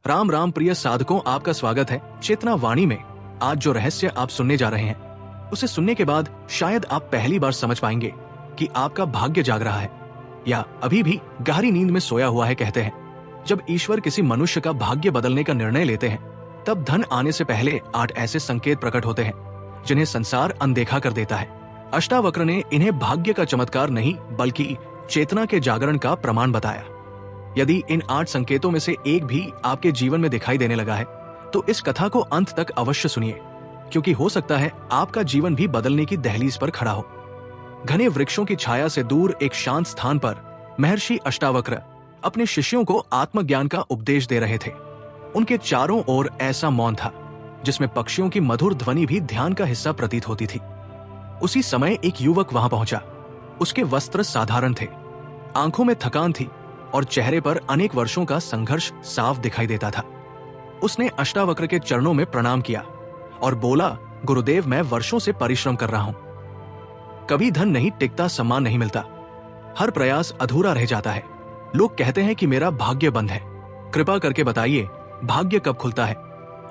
राम राम प्रिय साधकों, आपका स्वागत है चेतना वाणी में। आज जो रहस्य आप सुनने जा रहे हैं उसे सुनने के बाद शायद आप पहली बार समझ पाएंगे कि आपका भाग्य जाग रहा है या अभी भी गहरी नींद में सोया हुआ है। कहते हैं जब ईश्वर किसी मनुष्य का भाग्य बदलने का निर्णय लेते हैं तब धन आने से पहले 8 ऐसे संकेत प्रकट होते हैं जिन्हें संसार अनदेखा कर देता है। अष्टावक्र ने इन्हें भाग्य का चमत्कार नहीं बल्कि चेतना के जागरण का प्रमाण बताया। यदि इन 8 संकेतों में से एक भी आपके जीवन में दिखाई देने लगा है तो इस कथा को अंत तक अवश्य सुनिए, क्योंकि हो सकता है आपका जीवन भी बदलने की दहलीज पर खड़ा हो। घने वृक्षों की छाया से दूर एक शांत स्थान पर महर्षि अष्टावक्र अपने शिष्यों को आत्मज्ञान का उपदेश दे रहे थे। उनके चारों ओर ऐसा मौन था जिसमें पक्षियों की मधुर ध्वनि भी ध्यान का हिस्सा प्रतीत होती थी। उसी समय एक युवक वहां पहुंचा। उसके वस्त्र साधारण थे, आंखों में थकान थी और चेहरे पर अनेक वर्षों का संघर्ष साफ दिखाई देता था। उसने अष्टावक्र के चरणों में प्रणाम किया और बोला, गुरुदेव, मैं वर्षों से परिश्रम कर रहा हूं। कभी धन नहीं टिकता, सम्मान नहीं मिलता, हर प्रयास अधूरा रह जाता है। लोग कहते हैं कि मेरा भाग्य बंद है। कृपा करके बताइए, भाग्य कब खुलता है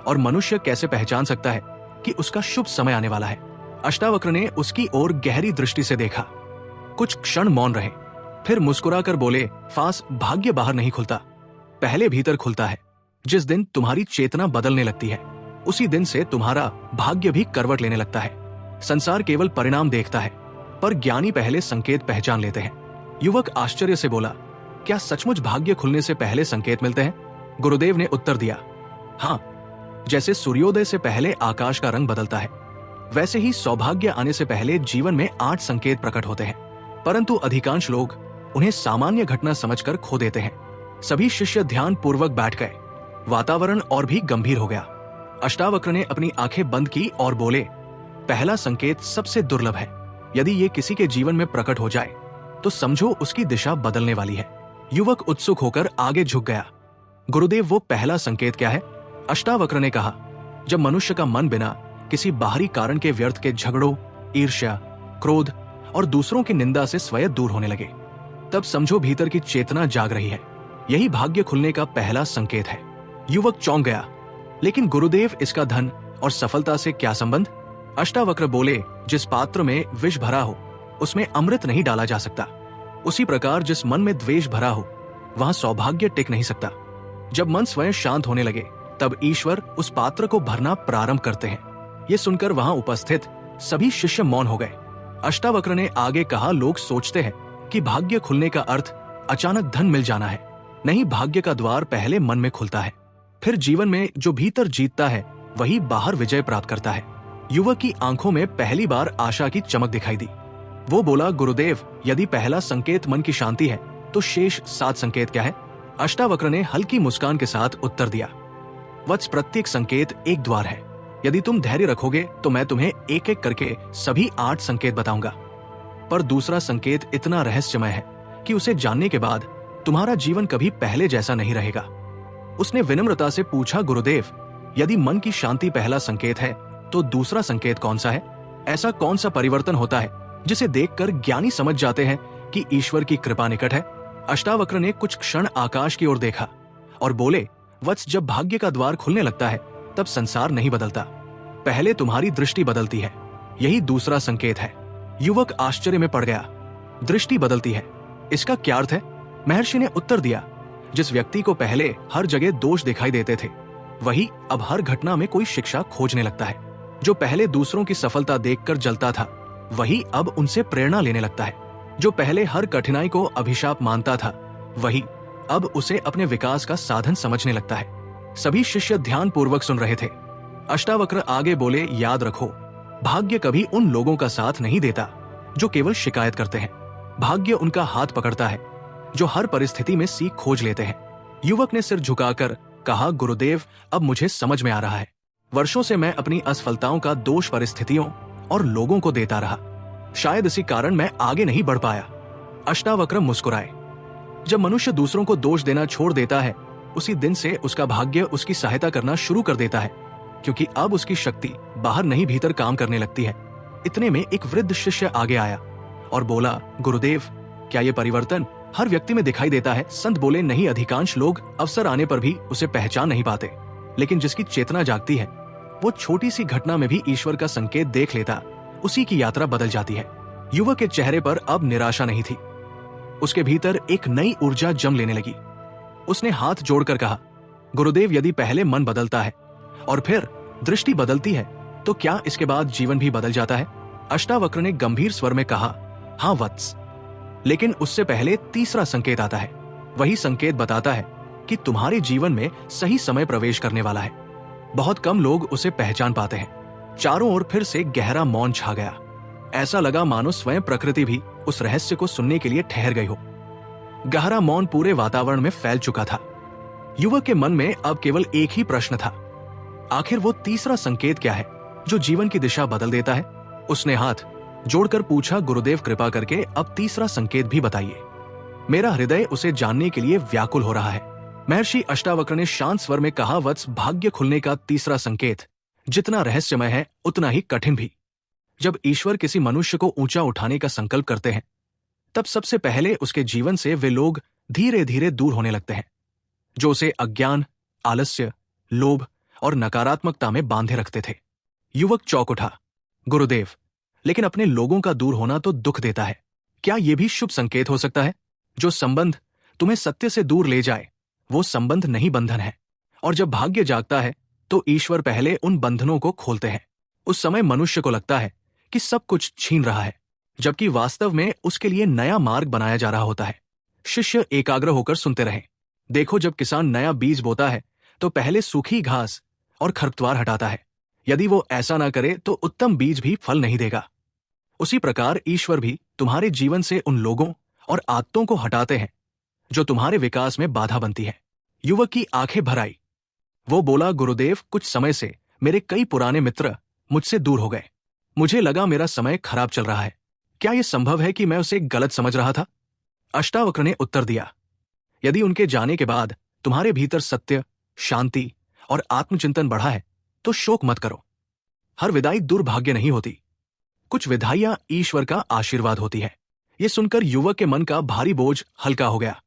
और मनुष्य कैसे पहचान सकता है कि उसका शुभ समय आने वाला है? अष्टावक्र ने उसकी ओर गहरी दृष्टि से देखा। कुछ क्षण मौन रहे, फिर मुस्कुराकर बोले, फास, भाग्य बाहर नहीं खुलता, पहले भीतर खुलता है। जिस दिन तुम्हारी चेतना बदलने लगती है उसी दिन से तुम्हारा भाग्य भी करवट लेने लगता है। संसार केवल परिणाम देखता है पर ज्ञानी पहले संकेत पहचान लेते हैं। युवक आश्चर्य से बोला, क्या सचमुच भाग्य खुलने से पहले संकेत मिलते हैं? गुरुदेव ने उत्तर दिया, हाँ, जैसे सूर्योदय से पहले आकाश का रंग बदलता है वैसे ही सौभाग्य आने से पहले जीवन में 8 संकेत प्रकट होते हैं, परंतु अधिकांश लोग उन्हें सामान्य घटना समझकर खो देते हैं। सभी शिष्य ध्यान पूर्वक बैठ गए। वातावरण और भी गंभीर हो गया। अष्टावक्र ने अपनी आंखें बंद की और बोले, पहला संकेत सबसे दुर्लभ है। यदि ये किसी के जीवन में प्रकट हो जाए तो समझो उसकी दिशा बदलने वाली है। युवक उत्सुक होकर आगे झुक गया। गुरुदेव, वो पहला संकेत क्या है? अष्टावक्र ने कहा, जब मनुष्य का मन बिना किसी बाहरी कारण के व्यर्थ के झगड़ों, ईर्ष्या, क्रोध और दूसरों की निंदा से स्वयं दूर होने लगे, तब समझो भीतर की चेतना जाग रही है। यही भाग्य खुलने का पहला संकेत है। युवक चौंक गया, लेकिन गुरुदेव, इसका धन और सफलता से क्या संबंध? अष्टावक्र बोले, जिस पात्र में विष भरा हो उसमें अमृत नहीं डाला जा सकता। उसी प्रकार जिस मन में द्वेष भरा हो वहां सौभाग्य टिक नहीं सकता। जब मन स्वयं शांत होने लगे तब ईश्वर उस पात्र को भरना प्रारंभ करते हैं। ये सुनकर वहां उपस्थित सभी शिष्य मौन हो गए। अष्टावक्र ने आगे कहा, लोग सोचते हैं कि भाग्य खुलने का अर्थ अचानक धन मिल जाना है। नहीं, भाग्य का द्वार पहले मन में खुलता है, फिर जीवन में जो भीतर जीतता है वही बाहर विजय प्राप्त करता है। युवक की आंखों में पहली बार आशा की चमक दिखाई दी। वो बोला, गुरुदेव, यदि पहला संकेत मन की शांति है तो शेष 7 संकेत क्या है? अष्टावक्र ने हल्की मुस्कान के साथ उत्तर दिया, वत्स, प्रत्येक संकेत एक द्वार है। यदि तुम धैर्य रखोगे तो मैं तुम्हें एक एक करके सभी 8 संकेत बताऊंगा। पर दूसरा संकेत इतना रहस्यमय है कि उसे जानने के बाद तुम्हारा जीवन कभी पहले जैसा नहीं रहेगा। उसने विनम्रता से पूछा, गुरुदेव, यदि मन की शांति पहला संकेत है तो दूसरा संकेत कौन सा है? ऐसा कौन सा परिवर्तन होता है जिसे देखकर ज्ञानी समझ जाते हैं कि ईश्वर की कृपा निकट है? अष्टावक्र ने कुछ क्षण आकाश की ओर देखा और बोले, वत्स, जब भाग्य का द्वार खुलने लगता है तब संसार नहीं बदलता, पहले तुम्हारी दृष्टि बदलती है। यही दूसरा संकेत है। युवक आश्चर्य में पड़ गया। दृष्टि बदलती है, इसका क्या अर्थ है? महर्षि ने उत्तर दिया, जिस व्यक्ति को पहले हर जगह दोष दिखाई देते थे वही अब हर घटना में कोई शिक्षा खोजने लगता है। जो पहले दूसरों की सफलता देखकर जलता था वही अब उनसे प्रेरणा लेने लगता है। जो पहले हर कठिनाई को अभिशाप मानता था वही अब उसे अपने विकास का साधन समझने लगता है। सभी शिष्य ध्यान पूर्वक सुन रहे थे। अष्टावक्र आगे बोले, याद रखो, भाग्य कभी उन लोगों का साथ नहीं देता जो केवल शिकायत करते हैं। भाग्य उनका हाथ पकड़ता है जो हर परिस्थिति में सीख खोज लेते हैं। युवक ने सिर झुकाकर कहा, गुरुदेव, अब मुझे समझ में आ रहा है। वर्षों से मैं अपनी असफलताओं का दोष परिस्थितियों और लोगों को देता रहा। शायद इसी कारण मैं आगे नहीं बढ़ पाया। अष्टावक्र मुस्कुराए। जब मनुष्य दूसरों को दोष देना छोड़ देता है उसी दिन से उसका भाग्य उसकी सहायता करना शुरू कर देता है, क्योंकि अब उसकी शक्ति बाहर नहीं भीतर काम करने लगती है। इतने में एक वृद्ध शिष्य आगे आया और बोला, गुरुदेव, क्या ये परिवर्तन हर व्यक्ति में दिखाई देता है। संत बोले, नहीं, अधिकांश लोग अवसर आने पर भी उसे पहचान नहीं पाते, लेकिन जिसकी चेतना जागती है वो छोटी सी घटना में भी ईश्वर का संकेत देख लेता, उसी की यात्रा बदल जाती है। युवक के चेहरे पर अब निराशा नहीं थी, उसके भीतर एक नई ऊर्जा जम लेने लगी। उसने हाथ जोड़कर कहा, गुरुदेव, यदि पहले मन बदलता है और फिर दृष्टि बदलती है तो क्या इसके बाद जीवन भी बदल जाता है? अष्टावक्र ने गंभीर स्वर में कहा, हाँ वत्स, लेकिन उससे पहले तीसरा संकेत आता है। वही संकेत बताता है कि तुम्हारे जीवन में सही समय प्रवेश करने वाला है। बहुत कम लोग उसे पहचान पाते हैं। चारों ओर फिर से गहरा मौन छा गया। ऐसा लगा मानो स्वयं प्रकृति भी उस रहस्य को सुनने के लिए ठहर गई हो। गहरा मौन पूरे वातावरण में फैल चुका था। युवक के मन में अब केवल एक ही प्रश्न था, आखिर वो तीसरा संकेत क्या है जो जीवन की दिशा बदल देता है? उसने हाथ जोड़कर पूछा, गुरुदेव, कृपा करके अब तीसरा संकेत भी बताइए। मेरा हृदय उसे जानने के लिए व्याकुल हो रहा है। महर्षि अष्टावक्र ने शांत स्वर में कहा, वत्स, भाग्य खुलने का तीसरा संकेत जितना रहस्यमय है उतना ही कठिन भी। जब ईश्वर किसी मनुष्य को ऊंचा उठाने का संकल्प करते हैं तब सबसे पहले उसके जीवन से वे लोग धीरे धीरे दूर होने लगते हैं जो उसे अज्ञान, आलस्य, लोभ और नकारात्मकता में बांधे रखते थे। युवक चौंक उठा, गुरुदेव, लेकिन अपने लोगों का दूर होना तो दुख देता है। क्या यह भी शुभ संकेत हो सकता है? जो संबंध तुम्हें सत्य से दूर ले जाए वो संबंध नहीं, बंधन है। और जब भाग्य जागता है तो ईश्वर पहले उन बंधनों को खोलते हैं। उस समय मनुष्य को लगता है कि सब कुछ छीन रहा है, जबकि वास्तव में उसके लिए नया मार्ग बनाया जा रहा होता है। शिष्य एकाग्र होकर सुनते रहे। देखो, जब किसान नया बीज बोता है तो पहले सूखी घास और खरपतवार हटाता है। यदि वो ऐसा ना करे तो उत्तम बीज भी फल नहीं देगा। उसी प्रकार ईश्वर भी तुम्हारे जीवन से उन लोगों और आदतों को हटाते हैं जो तुम्हारे विकास में बाधा बनती है। युवक की आंखें भर आई। वो बोला, गुरुदेव, कुछ समय से मेरे कई पुराने मित्र मुझसे दूर हो गए। मुझे लगा मेरा समय खराब चल रहा है। क्या यह संभव है कि मैं उसे गलत समझ रहा था? अष्टावक्र ने उत्तर दिया, यदि उनके जाने के बाद तुम्हारे भीतर सत्य, शांति और आत्मचिंतन बढ़ा है तो शोक मत करो। हर विदाई दुर्भाग्य नहीं होती, कुछ विदाइयां ईश्वर का आशीर्वाद होती है। यह सुनकर युवक के मन का भारी बोझ हल्का हो गया।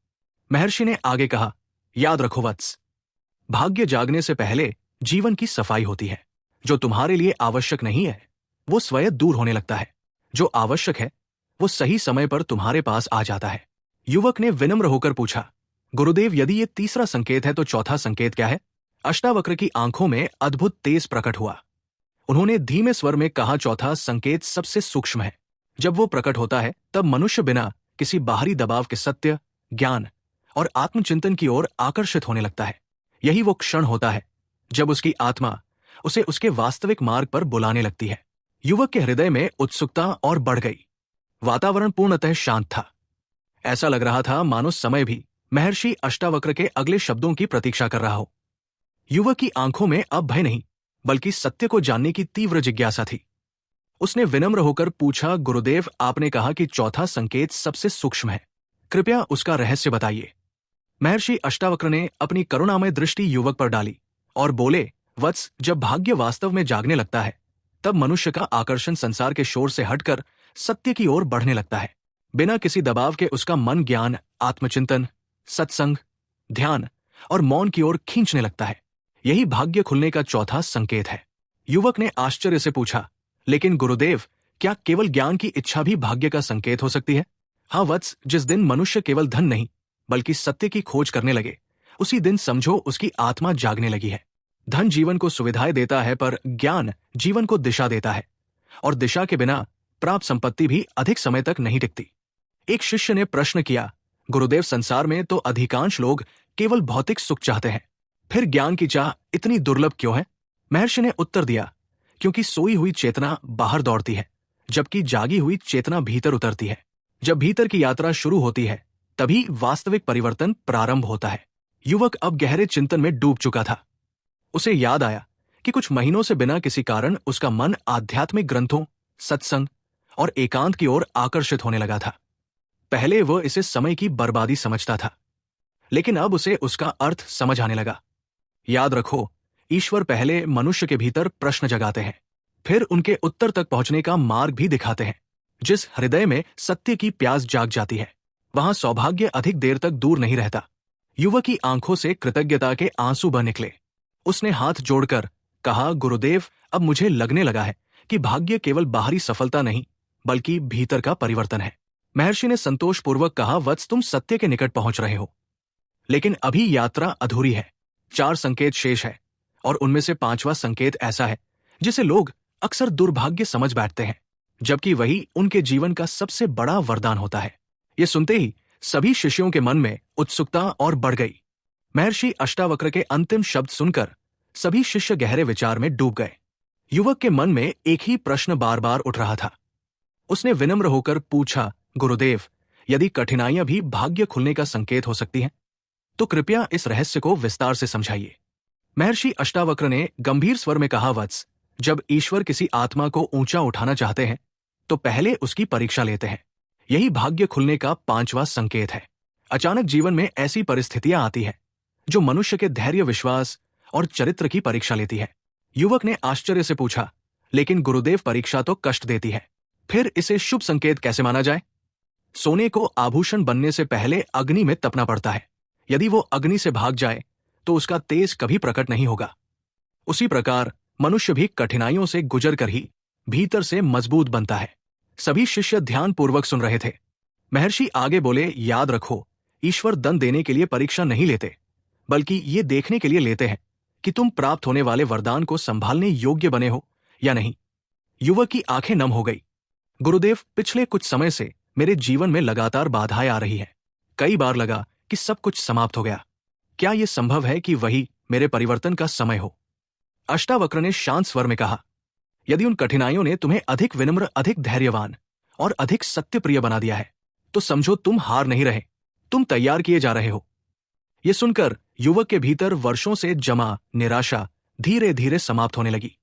महर्षि ने आगे कहा, याद रखो वत्स, भाग्य जागने से पहले जीवन की सफाई होती है। जो तुम्हारे लिए आवश्यक नहीं है वो स्वयं दूर होने लगता है। जो आवश्यक है वो सही समय पर तुम्हारे पास आ जाता है। युवक ने विनम्र होकर पूछा, गुरुदेव, यदि ये तीसरा संकेत है तो चौथा संकेत क्या है? अष्टावक्र की आंखों में अद्भुत तेज प्रकट हुआ। उन्होंने धीमे स्वर में कहा, चौथा संकेत सबसे सूक्ष्म है। जब वो प्रकट होता है तब मनुष्य बिना किसी बाहरी दबाव के सत्य, ज्ञान और आत्मचिंतन की ओर आकर्षित होने लगता है। यही वो क्षण होता है जब उसकी आत्मा उसे उसके वास्तविक मार्ग पर बुलाने लगती है। युवक के हृदय में उत्सुकता और बढ़ गई। वातावरण पूर्णतः शांत था। ऐसा लग रहा था मानो समय भी महर्षि अष्टावक्र के अगले शब्दों की प्रतीक्षा कर रहा हो। युवक की आंखों में अब भय नहीं बल्कि सत्य को जानने की तीव्र जिज्ञासा थी। उसने विनम्र होकर पूछा, गुरुदेव, आपने कहा कि चौथा संकेत सबसे सूक्ष्म है, कृपया उसका रहस्य बताइए। महर्षि अष्टावक्र ने अपनी करुणामय दृष्टि युवक पर डाली और बोले, वत्स, जब भाग्य वास्तव में जागने लगता है तब मनुष्य का आकर्षण संसार के शोर से हटकर सत्य की ओर बढ़ने लगता है। बिना किसी दबाव के उसका मन ज्ञान, आत्मचिंतन, सत्संग, ध्यान और मौन की ओर खींचने लगता है। यही भाग्य खुलने का चौथा संकेत है। युवक ने आश्चर्य से पूछा, लेकिन गुरुदेव, क्या केवल ज्ञान की इच्छा भी भाग्य का संकेत हो सकती है? हाँ वत्स, जिस दिन मनुष्य केवल धन नहीं बल्कि सत्य की खोज करने लगे उसी दिन समझो उसकी आत्मा जागने लगी है। धन जीवन को सुविधाएं देता है पर ज्ञान जीवन को दिशा देता है, और दिशा के बिना प्राप्त संपत्ति भी अधिक समय तक नहीं टिकती। एक शिष्य ने प्रश्न किया, गुरुदेव, संसार में तो अधिकांश लोग केवल भौतिक सुख चाहते हैं, फिर ज्ञान की चाह इतनी दुर्लभ क्यों है? महर्षि ने उत्तर दिया, क्योंकि सोई हुई चेतना बाहर दौड़ती है जबकि जागी हुई चेतना भीतर उतरती है। जब भीतर की यात्रा शुरू होती है तभी वास्तविक परिवर्तन प्रारंभ होता है। युवक अब गहरे चिंतन में डूब चुका था। उसे याद आया कि कुछ महीनों से बिना किसी कारण उसका मन आध्यात्मिक ग्रंथों, सत्संग और एकांत की ओर आकर्षित होने लगा था। पहले वह इसे समय की बर्बादी समझता था, लेकिन अब उसे उसका अर्थ समझ आने लगा। याद रखो, ईश्वर पहले मनुष्य के भीतर प्रश्न जगाते हैं, फिर उनके उत्तर तक पहुंचने का मार्ग भी दिखाते हैं। जिस हृदय में सत्य की प्यास जाग जाती है वहां सौभाग्य अधिक देर तक दूर नहीं रहता। युवक की आंखों से कृतज्ञता के आंसू बह निकले। उसने हाथ जोड़कर कहा, गुरुदेव, अब मुझे लगने लगा है कि भाग्य केवल बाहरी सफलता नहीं बल्कि भीतर का परिवर्तन है। महर्षि ने संतोषपूर्वक कहा, वत्स, तुम सत्य के निकट पहुंच रहे हो, लेकिन अभी यात्रा अधूरी है। 4 संकेत शेष है और उनमें से 5वां संकेत ऐसा है जिसे लोग अक्सर दुर्भाग्य समझ बैठते हैं, जबकि वही उनके जीवन का सबसे बड़ा वरदान होता है। ये सुनते ही सभी शिष्यों के मन में उत्सुकता और बढ़ गई। महर्षि अष्टावक्र के अंतिम शब्द सुनकर सभी शिष्य गहरे विचार में डूब गए। युवक के मन में एक ही प्रश्न बार बार उठ रहा था। उसने विनम्र होकर पूछा, गुरुदेव, यदि कठिनाइयां भी भाग्य खुलने का संकेत हो सकती हैं, तो कृपया इस रहस्य को विस्तार से समझाइए। महर्षि अष्टावक्र ने गंभीर स्वर में कहा, वत्स, जब ईश्वर किसी आत्मा को ऊंचा उठाना चाहते हैं तो पहले उसकी परीक्षा लेते हैं। यही भाग्य खुलने का 5वां संकेत है। अचानक जीवन में ऐसी परिस्थितियां आती हैं जो मनुष्य के धैर्य, विश्वास और चरित्र की परीक्षा लेती है। युवक ने आश्चर्य से पूछा, लेकिन गुरुदेव, परीक्षा तो कष्ट देती है, फिर इसे शुभ संकेत कैसे माना जाए? सोने को आभूषण बनने से पहले अग्नि में तपना पड़ता है। यदि वो अग्नि से भाग जाए तो उसका तेज कभी प्रकट नहीं होगा। उसी प्रकार मनुष्य भी कठिनाइयों से गुजर कर ही भीतर से मजबूत बनता है। सभी शिष्य ध्यानपूर्वक सुन रहे थे। महर्षि आगे बोले, याद रखो, ईश्वर दंड देने के लिए परीक्षा नहीं लेते, बल्कि ये देखने के लिए लेते हैं कि तुम प्राप्त होने वाले वरदान को संभालने योग्य बने हो या नहीं। युवक की आंखें नम हो गई। गुरुदेव, पिछले कुछ समय से मेरे जीवन में लगातार बाधाएं आ रही हैं। कई बार लगा कि सब कुछ समाप्त हो गया। क्या यह संभव है कि वही मेरे परिवर्तन का समय हो? अष्टावक्र ने शांत स्वर में कहा, यदि उन कठिनाइयों ने तुम्हें अधिक विनम्र, अधिक धैर्यवान और अधिक सत्यप्रिय बना दिया है, तो समझो तुम हार नहीं रहे, तुम तैयार किए जा रहे हो। यह सुनकर युवक के भीतर वर्षों से जमा निराशा धीरे धीरे समाप्त होने लगी।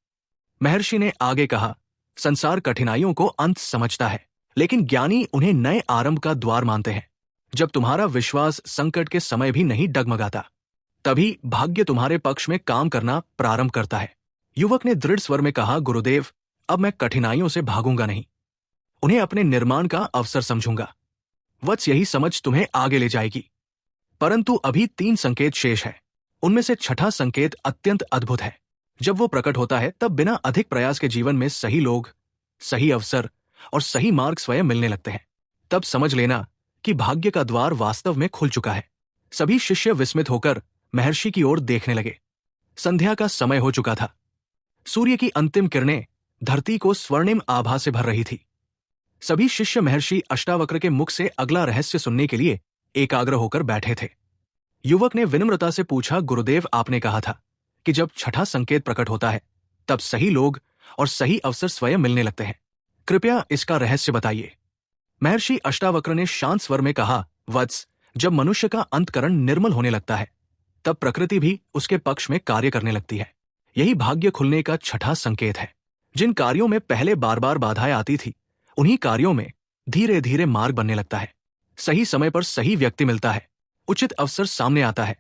महर्षि ने आगे कहा, संसार कठिनाइयों को अंत समझता है, लेकिन ज्ञानी उन्हें नए आरंभ का द्वार मानते हैं। जब तुम्हारा विश्वास संकट के समय भी नहीं डगमगाता, तभी भाग्य तुम्हारे पक्ष में काम करना प्रारंभ करता है। युवक ने दृढ़ स्वर में कहा, गुरुदेव, अब मैं कठिनाइयों से भागूंगा नहीं, उन्हें अपने निर्माण का अवसर समझूंगा। वत्स, यही समझ तुम्हें आगे ले जाएगी। परंतु अभी 3 संकेत शेष है। उनमें से 6ठा संकेत अत्यंत अद्भुत है। जब वो प्रकट होता है तब बिना अधिक प्रयास के जीवन में सही लोग, सही अवसर और सही मार्ग स्वयं मिलने लगते हैं। तब समझ लेना कि भाग्य का द्वार वास्तव में खुल चुका है। सभी शिष्य विस्मित होकर महर्षि की ओर देखने लगे। संध्या का समय हो चुका था। सूर्य की अंतिम किरणें धरती को स्वर्णिम आभा से भर रही थी। सभी शिष्य महर्षि अष्टावक्र के मुख से अगला रहस्य सुनने के लिए एकाग्र होकर बैठे थे। युवक ने विनम्रता से पूछा, गुरुदेव, आपने कहा था कि जब 6ठा संकेत प्रकट होता है तब सही लोग और सही अवसर स्वयं मिलने लगते हैं। कृपया इसका रहस्य बताइए। महर्षि अष्टावक्र ने शांत स्वर में कहा, वत्स, जब मनुष्य का अंतकरण निर्मल होने लगता है तब प्रकृति भी उसके पक्ष में कार्य करने लगती है। यही भाग्य खुलने का 6ठा संकेत है। जिन कार्यों में पहले बार बार बाधाएं आती थी, उन्हीं कार्यों में धीरे धीरे मार्ग बनने लगता है। सही समय पर सही व्यक्ति मिलता है, उचित अवसर सामने आता है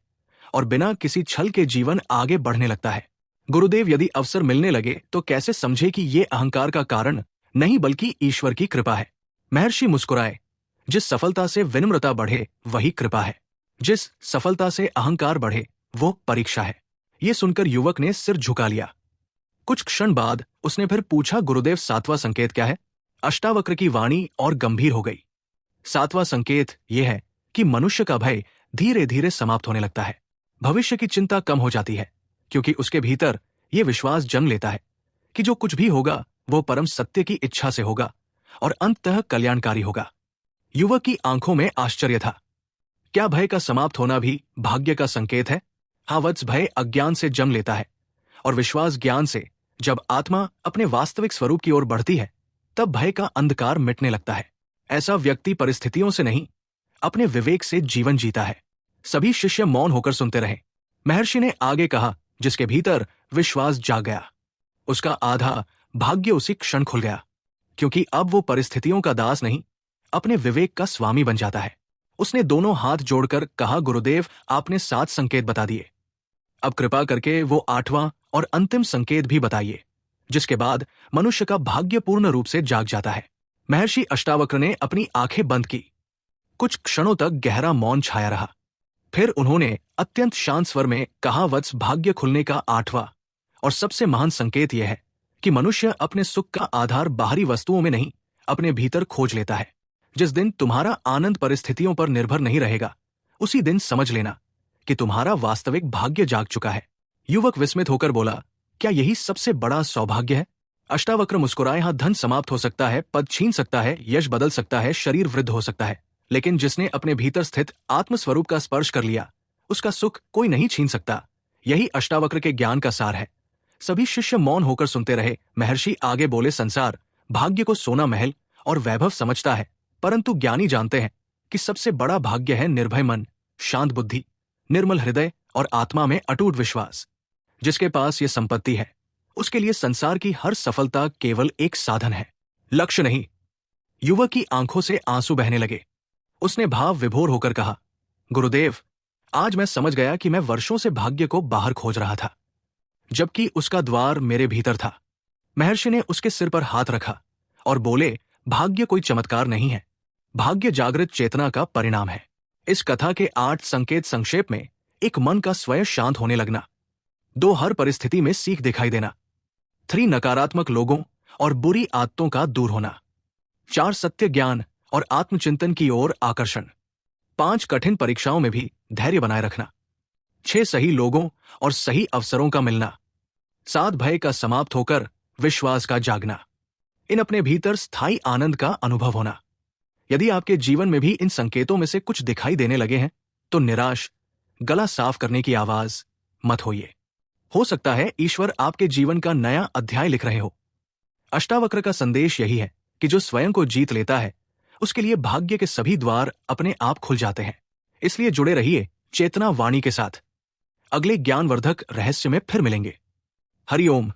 और बिना किसी छल के जीवन आगे बढ़ने लगता है। गुरुदेव, यदि अवसर मिलने लगे तो कैसे समझे कि ये अहंकार का कारण नहीं बल्कि ईश्वर की कृपा है? महर्षि मुस्कुराए। जिस सफलता से विनम्रता बढ़े वही कृपा है, जिस सफलता से अहंकार बढ़े वो परीक्षा है। ये सुनकर युवक ने सिर झुका लिया। कुछ क्षण बाद उसने फिर पूछा, गुरुदेव, 7वां संकेत क्या है? अष्टावक्र की वाणी और गंभीर हो गई। 7वां संकेत यह है कि मनुष्य का भय धीरे धीरे समाप्त होने लगता है। भविष्य की चिंता कम हो जाती है, क्योंकि उसके भीतर यह विश्वास जन्म लेता है कि जो कुछ भी होगा वो परम सत्य की इच्छा से होगा और अंततः कल्याणकारी होगा। युवक की आंखों में आश्चर्य था। क्या भय का समाप्त होना भी भाग्य का संकेत है? हाँ वत्स, भय अज्ञान से जन्म लेता है और विश्वास ज्ञान से। जब आत्मा अपने वास्तविक स्वरूप की ओर बढ़ती है तब भय का अंधकार मिटने लगता है। ऐसा व्यक्ति परिस्थितियों से नहीं, अपने विवेक से जीवन जीता है। सभी शिष्य मौन होकर सुनते रहे। महर्षि ने आगे कहा, जिसके भीतर विश्वास जाग गया उसका आधा भाग्य उसी क्षण खुल गया, क्योंकि अब वो परिस्थितियों का दास नहीं, अपने विवेक का स्वामी बन जाता है। उसने दोनों हाथ जोड़कर कहा, गुरुदेव, आपने 7 संकेत बता दिए, अब कृपा करके वो 8वां और अंतिम संकेत भी बताइए, जिसके बाद मनुष्य का भाग्य पूर्ण रूप से जाग जाता है। महर्षि अष्टावक्र ने अपनी आंखें बंद की। कुछ क्षणों तक गहरा मौन छाया रहा। फिर उन्होंने अत्यंत शांत स्वर में कहा, वत्स, भाग्य खुलने का 8वां और सबसे महान संकेत यह है कि मनुष्य अपने सुख का आधार बाहरी वस्तुओं में नहीं, अपने भीतर खोज लेता है। जिस दिन तुम्हारा आनंद परिस्थितियों पर निर्भर नहीं रहेगा, उसी दिन समझ लेना कि तुम्हारा वास्तविक भाग्य जाग चुका है। युवक विस्मित होकर बोला, क्या यही सबसे बड़ा सौभाग्य है? अष्टावक्र मुस्कुराए, हाँ, धन समाप्त हो सकता है, पद छीन सकता है, यश बदल सकता है, शरीर वृद्ध हो सकता है, लेकिन जिसने अपने भीतर स्थित आत्मस्वरूप का स्पर्श कर लिया, उसका सुख कोई नहीं छीन सकता। यही अष्टावक्र के ज्ञान का सार है। सभी शिष्य मौन होकर सुनते रहे। महर्षि आगे बोले, संसार भाग्य को सोना महल और वैभव समझता है, परंतु ज्ञानी जानते हैं कि सबसे बड़ा भाग्य है निर्भय मन, शांत बुद्धि, निर्मल हृदय और आत्मा में अटूट विश्वास। जिसके पास ये संपत्ति है, उसके लिए संसार की हर सफलता केवल एक साधन है, लक्ष्य नहीं। युवक की आंखों से आंसू बहने लगे। उसने भाव विभोर होकर कहा, गुरुदेव, आज मैं समझ गया कि मैं वर्षों से भाग्य को बाहर खोज रहा था, जबकि उसका द्वार मेरे भीतर था। महर्षि ने उसके सिर पर हाथ रखा और बोले, भाग्य कोई चमत्कार नहीं है, भाग्य जागृत चेतना का परिणाम है। इस कथा के 8 संकेत संक्षेप में: 1. मन का स्वयं शांत होने लगना। 2. हर परिस्थिति में सीख दिखाई देना। 3. नकारात्मक लोगों और बुरी आदतों का दूर होना। 4. सत्य ज्ञान और आत्मचिंतन की ओर आकर्षण। 5. कठिन परीक्षाओं में भी धैर्य बनाए रखना। 6. सही लोगों और सही अवसरों का मिलना। 7. भय का समाप्त होकर विश्वास का जागना। इन अपने भीतर स्थायी आनंद का अनुभव होना। यदि आपके जीवन में भी इन संकेतों में से कुछ दिखाई देने लगे हैं, तो निराश, गला साफ करने की आवाज मत होइए। हो सकता है ईश्वर आपके जीवन का नया अध्याय लिख रहे हो। अष्टावक्र का संदेश यही है कि जो स्वयं को जीत लेता है, उसके लिए भाग्य के सभी द्वार अपने आप खुल जाते हैं। इसलिए जुड़े रहिए चेतना वाणी के साथ। अगले ज्ञानवर्धक रहस्य में फिर मिलेंगे। हरि ओम।